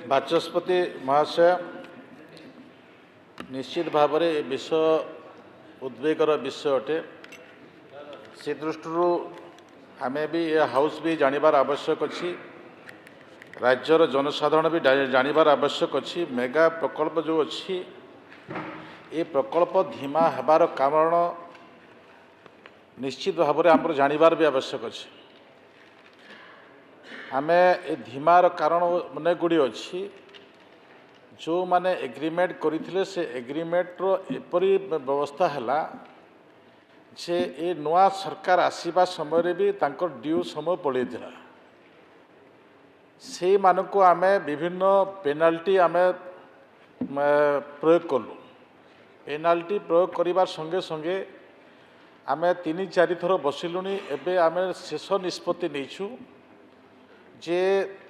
ବାଚସ୍ପତି ମହାଶୟ, ନିଶ୍ଚିତ ଭାବରେ ଏ ବିଷୟ ଉଦ୍ବେଗର ବିଷୟ ଅଟେ। ସେ ଦୃଷ୍ଟିରୁ ଆମେ ବି ଏ ହାଉସ୍ ବି ଜାଣିବାର ଆବଶ୍ୟକ ଅଛି, ରାଜ୍ୟର ଜନସାଧାରଣ ବି ଜାଣିବାର ଆବଶ୍ୟକ ଅଛି। ମେଗା ପ୍ରକଳ୍ପ ଯେଉଁ ଅଛି, ଏ ପ୍ରକଳ୍ପ ଧିମା ହେବାର କାରଣ ନିଶ୍ଚିତ ଭାବରେ ଆମର ଜାଣିବାର ବି ଆବଶ୍ୟକ ଅଛି। ଆମେ ଏ ଧିମାର କାରଣ ଅନେକ ଗୁଡ଼ିଏ ଅଛି। ଯେଉଁମାନେ ଏଗ୍ରିମେଣ୍ଟ କରିଥିଲେ ସେ ଏଗ୍ରିମେଣ୍ଟର ଏପରି ବ୍ୟବସ୍ଥା ହେଲା ଯେ ଏ ନୂଆ ସରକାର ଆସିବା ସମୟରେ ବି ତାଙ୍କର ଡ୍ୟୁ ସମୟ ପଳେଇଥିଲା। ସେଇମାନଙ୍କୁ ଆମେ ବିଭିନ୍ନ ପେନାଲ୍ଟି ଆମେ ପ୍ରୟୋଗ କଲୁ। ପେନାଲ୍ଟି ପ୍ରୟୋଗ କରିବା ସଙ୍ଗେ ସଙ୍ଗେ ଆମେ 3-4 ଥର ବସିଲୁଣି। ଏବେ ଆମେ ଶେଷ ନିଷ୍ପତ୍ତି ନେଇଛୁ ଯେ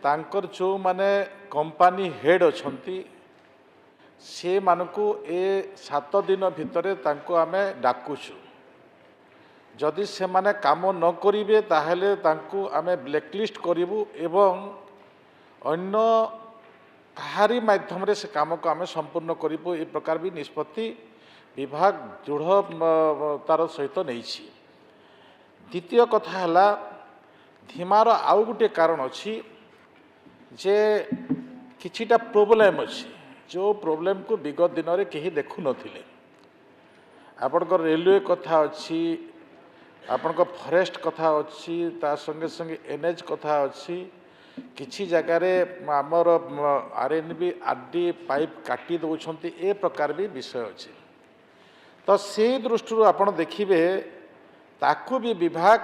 ତାଙ୍କର ଯେଉଁମାନେ କମ୍ପାନୀ ହେଡ଼୍ ଅଛନ୍ତି ସେମାନଙ୍କୁ ଏ 7 ଦିନ ଭିତରେ ତାଙ୍କୁ ଆମେ ଡାକୁଛୁ। ଯଦି ସେମାନେ କାମ ନ କରିବେ ତାହେଲେ ତାଙ୍କୁ ଆମେ ବ୍ଲାକଲିଷ୍ଟ କରିବୁ ଏବଂ ଅନ୍ୟ କାହାରି ମାଧ୍ୟମରେ ସେ କାମକୁ ଆମେ ସମ୍ପୂର୍ଣ୍ଣ କରିବୁ। ଏ ପ୍ରକାର ବି ନିଷ୍ପତ୍ତି ବିଭାଗ ଦୃଢ଼ତାର ସହିତ ନେଇଛି। ଦ୍ୱିତୀୟ କଥା ହେଲା, ଧିମାର ଆଉ ଗୋଟିଏ କାରଣ ଅଛି ଯେ କିଛିଟା ପ୍ରୋବ୍ଲେମ୍ ଅଛି, ଯେଉଁ ପ୍ରୋବ୍ଲେମ୍କୁ ବିଗତ ଦିନରେ କେହି ଦେଖୁନଥିଲେ। ଆପଣଙ୍କର ରେଲୱେ କଥା ଅଛି, ଆପଣଙ୍କ ଫରେଷ୍ଟ କଥା ଅଛି, ତା ସଙ୍ଗେ ସଙ୍ଗେ NH କଥା ଅଛି। କିଛି ଜାଗାରେ ଆମର RNB RD ପାଇପ୍ କାଟି ଦେଉଛନ୍ତି, ଏ ପ୍ରକାର ବି ବିଷୟ ଅଛି। ତ ସେଇ ଦୃଷ୍ଟିରୁ ଆପଣ ଦେଖିବେ ତାକୁ ବି ବିଭାଗ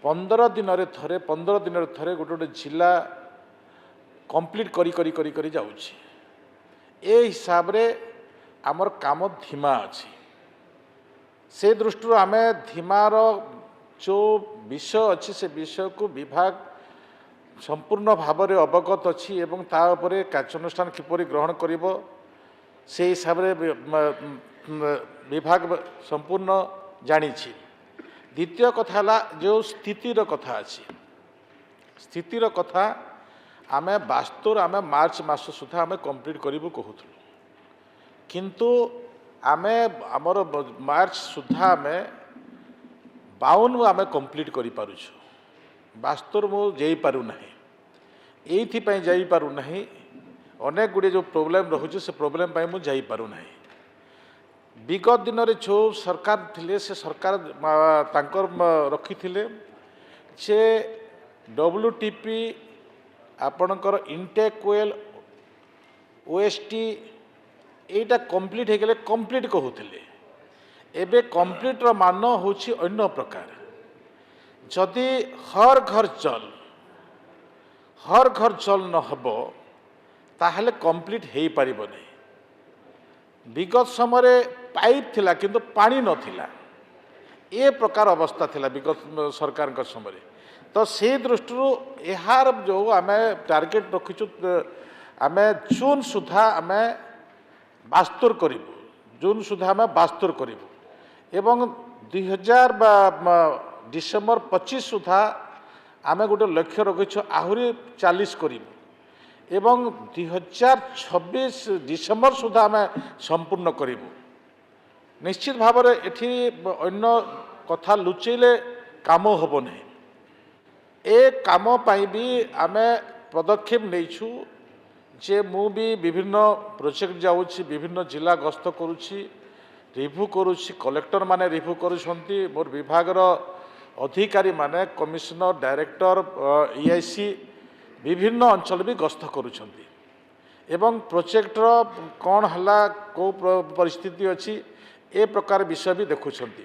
15 ଦିନରେ ଥରେ ଗୋଟେ ଗୋଟେ ଜିଲ୍ଲା କମ୍ପ୍ଲିଟ୍ କରି ଯାଉଛି। ଏ ହିସାବରେ ଆମର କାମ ଧିମା ଅଛି। ସେ ଦୃଷ୍ଟିରୁ ଆମେ ଧିମାର ଯେଉଁ ବିଷୟ ଅଛି ସେ ବିଷୟକୁ ବିଭାଗ ସମ୍ପୂର୍ଣ୍ଣ ଭାବରେ ଅବଗତ ଅଛି ଏବଂ ତା ଉପରେ କାର୍ଯ୍ୟାନୁଷ୍ଠାନ କିପରି ଗ୍ରହଣ କରିବ ସେହି ହିସାବରେ ବିଭାଗ ସମ୍ପୂର୍ଣ୍ଣ ଜାଣିଛି। ଦ୍ୱିତୀୟ କଥା ହେଲା ଯେଉଁ ସ୍ଥିତିର କଥା ଅଛି, ସ୍ଥିତିର କଥା ଆମେ ବାସ୍ତୁର ଆମେ ମାର୍ଚ୍ଚ ମାସ ସୁଦ୍ଧା ଆମେ କମ୍ପ୍ଲିଟ୍ କରିବୁ କହୁଥିଲୁ, କିନ୍ତୁ ଆମେ ଆମର ମାର୍ଚ୍ଚ ସୁଦ୍ଧା ଆମେ 52 ଆମେ କମ୍ପ୍ଲିଟ୍ କରିପାରୁଛୁ। ବାସ୍ତୁର ମୁଁ ଯାଇପାରୁନାହିଁ। ଏଇଥିପାଇଁ ଯାଇପାରୁନାହିଁ, ଅନେକ ଗୁଡ଼ିଏ ଯେଉଁ ପ୍ରୋବ୍ଲେମ୍ ରହୁଛି ସେ ପ୍ରୋବ୍ଲେମ୍ ପାଇଁ ମୁଁ ଯାଇପାରୁନାହିଁ। ବିଗତ ଦିନରେ ଯେଉଁ ସରକାର ଥିଲେ ସେ ସରକାର ତାଙ୍କର ରଖିଥିଲେ ଯେ WTP ଆପଣଙ୍କର ଇନଟେକ୍ ୱେଲ୍ OST এইটা কমপ্লিট হয়ে গেলে কমপ্লিট কহুলে। এবে কমপ্লিটর মান হচ্ছে অন্য প্রকার। যদি হর ঘর জল নহব তাহলে কমপ্লিট হয়ে পারিব না। বিগত সময় পাইপ থিলা কিন্তু পানি নথিলা, এ প্রকার অবস্থা থিলা বিগত সরকার সময়। তো সেই দৃষ্টিରୁ এহার যে আমি টার্গেট রখিছু ଆମେ ଜୁନ୍ ସୁଦ୍ଧା ଆମେ ବାସ୍ତୁର କରିବୁ। ଜୁନ୍ ସୁଦ୍ଧା ଆମେ ବାସ୍ତୁର କରିବୁ ଏବଂ 2000 ଡିସେମ୍ବର 25 ସୁଦ୍ଧା ଆମେ ଗୋଟେ ଲକ୍ଷ୍ୟ ରଖିଛୁ ଆହୁରି 40 କରିବୁ ଏବଂ 2026 ଡିସେମ୍ବର ସୁଦ୍ଧା ଆମେ ସମ୍ପୂର୍ଣ୍ଣ କରିବୁ। ନିଶ୍ଚିତ ଭାବରେ ଏଠି ଅନ୍ୟ କଥା ଲୁଚେଇଲେ କାମ ହେବ ନାହିଁ। ଏ କାମ ପାଇଁ ବି ଆମେ ପଦକ୍ଷେପ ନେଇଛୁ ଯେ ମୁଁ ବି ବିଭିନ୍ନ ପ୍ରୋଜେକ୍ଟ ଯାଉଛି, ବିଭିନ୍ନ ଜିଲ୍ଲା ଗସ୍ତ କରୁଛି, ରିଭ୍ୟୁ କରୁଛି, କଲେକ୍ଟରମାନେ ରିଭ୍ୟୁ କରୁଛନ୍ତି, ମୋର ବିଭାଗର ଅଧିକାରୀମାନେ କମିଶନର ଡାଇରେକ୍ଟର EIC ବିଭିନ୍ନ ଅଞ୍ଚଳ ବି ଗସ୍ତ କରୁଛନ୍ତି ଏବଂ ପ୍ରୋଜେକ୍ଟର କ'ଣ ହେଲା, କେଉଁ ପରିସ୍ଥିତି ଅଛି, ଏ ପ୍ରକାର ବିଷୟ ବି ଦେଖୁଛନ୍ତି।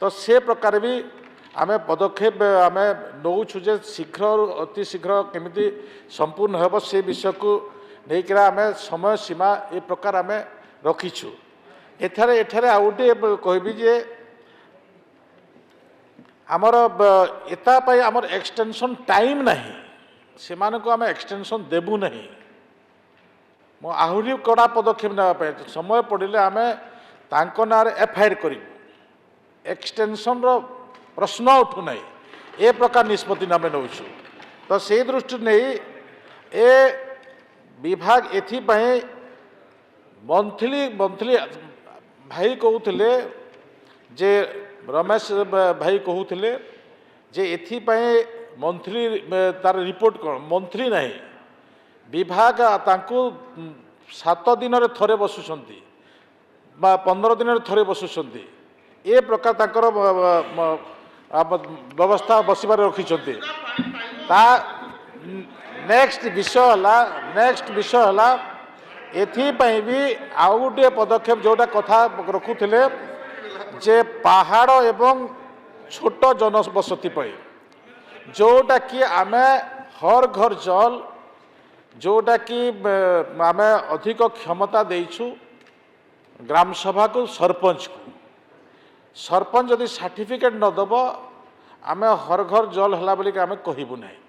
ତ ସେ ପ୍ରକାର ବି ଆମେ ପଦକ୍ଷେପ ଆମେ ନେଉଛୁ ଯେ ଶୀଘ୍ର ଅତି ଶୀଘ୍ର କେମିତି ସମ୍ପୂର୍ଣ୍ଣ ହେବ ସେ ବିଷୟକୁ ନେଇକିନା ଆମେ ସମୟ ସୀମା ଏ ପ୍ରକାର ଆମେ ରଖିଛୁ। ଏଠାରେ ଆଉ ଗୋଟିଏ କହିବି ଯେ ଆମର ଏତା ପାଇଁ ଆମର ଏକ୍ସଟେନସନ୍ ଟାଇମ୍ ନାହିଁ, ସେମାନଙ୍କୁ ଆମେ ଏକ୍ସଟେନସନ୍ ଦେବୁ ନାହିଁ। ମୁଁ ଆହୁରି କଡ଼ା ପଦକ୍ଷେପ ନେବା ପାଇଁ ସମୟ ପଡ଼ିଲେ ଆମେ ତାଙ୍କ ନାଁରେ FIR କରିବୁ। ଏକ୍ସଟେନସନ୍ର ପ୍ରଶ୍ନ ଉଠୁନାହିଁ, ଏ ପ୍ରକାର ନିଷ୍ପତ୍ତି ଆମେ ନେଉଛୁ। ତ ସେଇ ଦୃଷ୍ଟିରୁ ନେଇ ଏ विभाग एथिपाई मंथली मंथली भाई कहूले जे रमेश भाई कहूले जे एथिपाई मंथली तार रिपोर्ट कौन मंथली नहीं विभाग तांको 7 दिन थरे बसुंट 15 दिन थरे बसुंट ए प्रकार तांकर व्यवस्था बसबार रखिंट नेक्स्ट विषय है एथिपाई भी आउ गोटे पदक्षेप जोटा कथा रखुले जे पहाड़ एवं छोट जनबसती पर जोटा कि आम हर घर जल जोटा कि आम अधिक क्षमता देइछु ग्राम सभा को सरपंच जदि सर्टिफिकेट न दब आम हर घर जल है बोली आम कहबू ना।